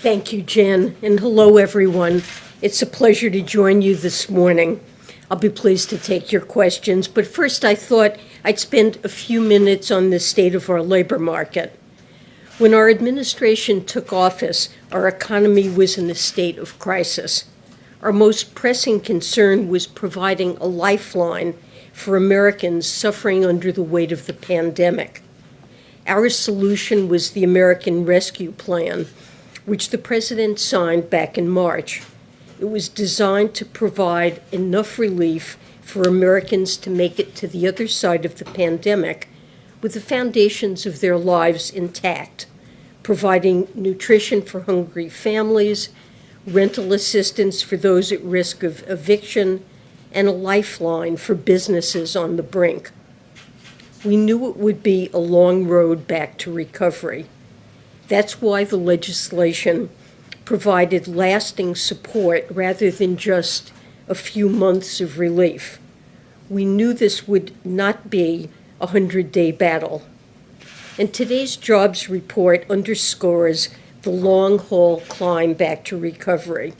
Thank you, Jen, and hello, everyone. It's a pleasure to join you this morning. I'll be pleased to take your questions, but first I thought I'd spend a few minutes on the state of our labor market. When our administration took office, our economy was in a state of crisis. Our most pressing concern was providing a lifeline for Americans suffering under the weight of the pandemic. Our solution was the American Rescue Plan, which the President signed back in March. It was designed to provide enough relief for Americans to make it to the other side of the pandemic with the foundations of their lives intact, providing nutrition for hungry families, rental assistance for those at risk of eviction, and a lifeline for businesses on the brink. We knew it would be a long road back to recovery. That's why the legislation provided lasting support rather than just a few months of relief. We knew this would not be a 100-day battle. And today's jobs report underscores the long-haul climb back to recovery.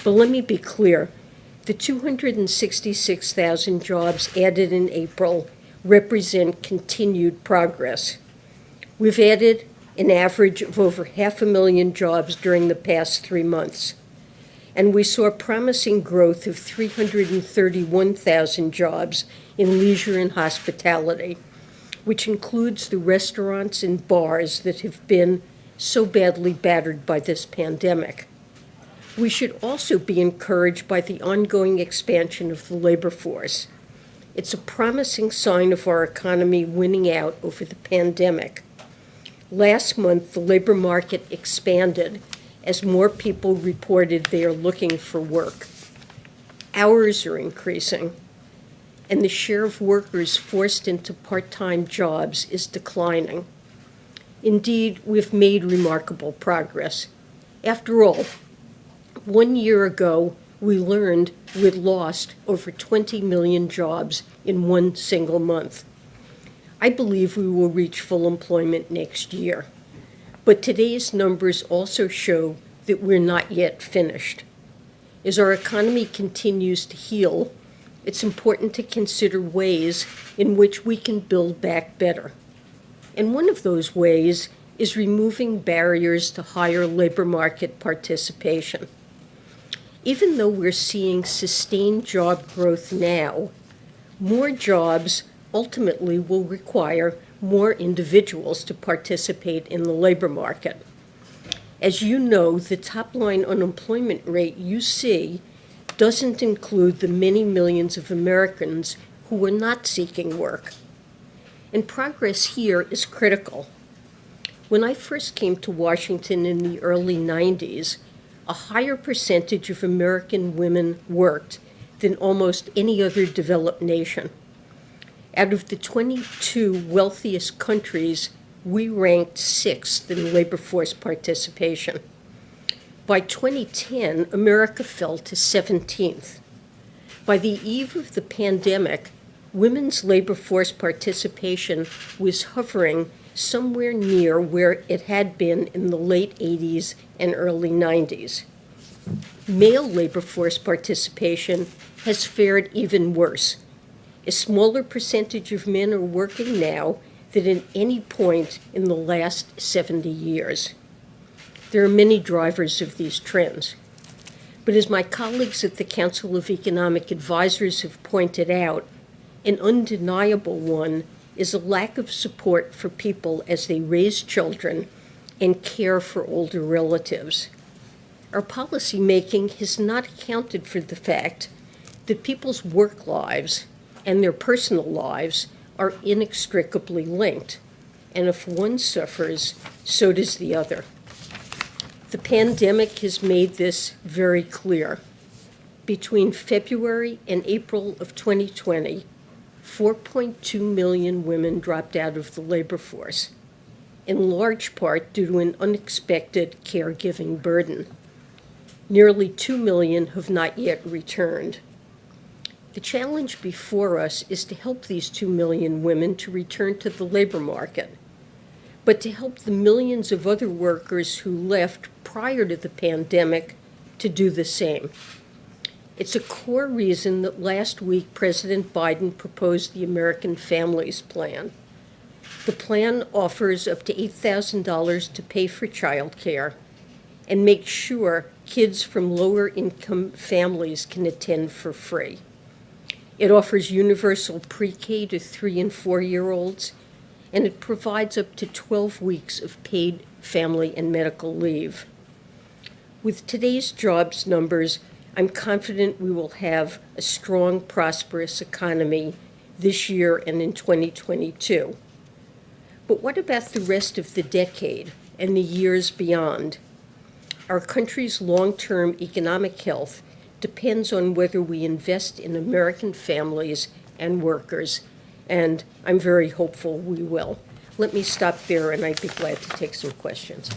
But let me be clear, the 266,000 jobs added in April represent continued progress. We've added an average of over 500,000 jobs during the past 3 months. And we saw promising growth of 331,000 jobs in leisure and hospitality, which includes the restaurants and bars that have been so badly battered by this pandemic. We should also be encouraged by the ongoing expansion of the labor force. It's a promising sign of our economy winning out over the pandemic. Last month, the labor market expanded as more people reported they are looking for work. Hours are increasing, and the share of workers forced into part-time jobs is declining. Indeed, we've made remarkable progress. After all, 1 year ago, we learned we'd lost over 20 million jobs in one single month. I believe we will reach full employment next year. But today's numbers also show that we're not yet finished. As our economy continues to heal, it's important to consider ways in which we can build back better. And one of those ways is removing barriers to higher labor market participation. Even though we're seeing sustained job growth now, more jobs ultimately will require more individuals to participate in the labor market. As you know, the top-line unemployment rate you see doesn't include the many millions of Americans who are not seeking work. And progress here is critical. When I first came to Washington in the early 90s, a higher percentage of American women worked than almost any other developed nation. Out of the 22 wealthiest countries, we ranked 6th in labor force participation. By 2010, America fell to 17th. By the eve of the pandemic, women's labor force participation was hovering somewhere near where it had been in the late 80s and early 90s. Male labor force participation has fared even worse. A smaller percentage of men are working now than at any point in the last 70 years. There are many drivers of these trends. But as my colleagues at the Council of Economic Advisors have pointed out, an undeniable one is a lack of support for people as they raise children and care for older relatives. Our policymaking has not accounted for the fact that people's work lives and their personal lives are inextricably linked, and if one suffers, so does the other. The pandemic has made this very clear. Between February and April of 2020, 4.2 million women dropped out of the labor force, in large part due to an unexpected caregiving burden. Nearly 2 million have not yet returned. The challenge before us is to help these 2 million women to return to the labor market. but to help the millions of other workers who left prior to the pandemic to do the same. It's a core reason that last week President Biden proposed the American Families Plan. The plan offers up to $8,000 to pay for childcare and makes sure kids from lower-income families can attend for free. It offers universal pre-K to 3- and 4-year-olds, and it provides up to 12 weeks of paid family and medical leave. With today's jobs numbers, I'm confident we will have a strong, prosperous economy this year and in 2022. But what about the rest of the decade and the years beyond? Our country's long-term economic health depends on whether we invest in American families and workers, and I'm very hopeful we will. Let me stop there, and I'd be glad to take some questions.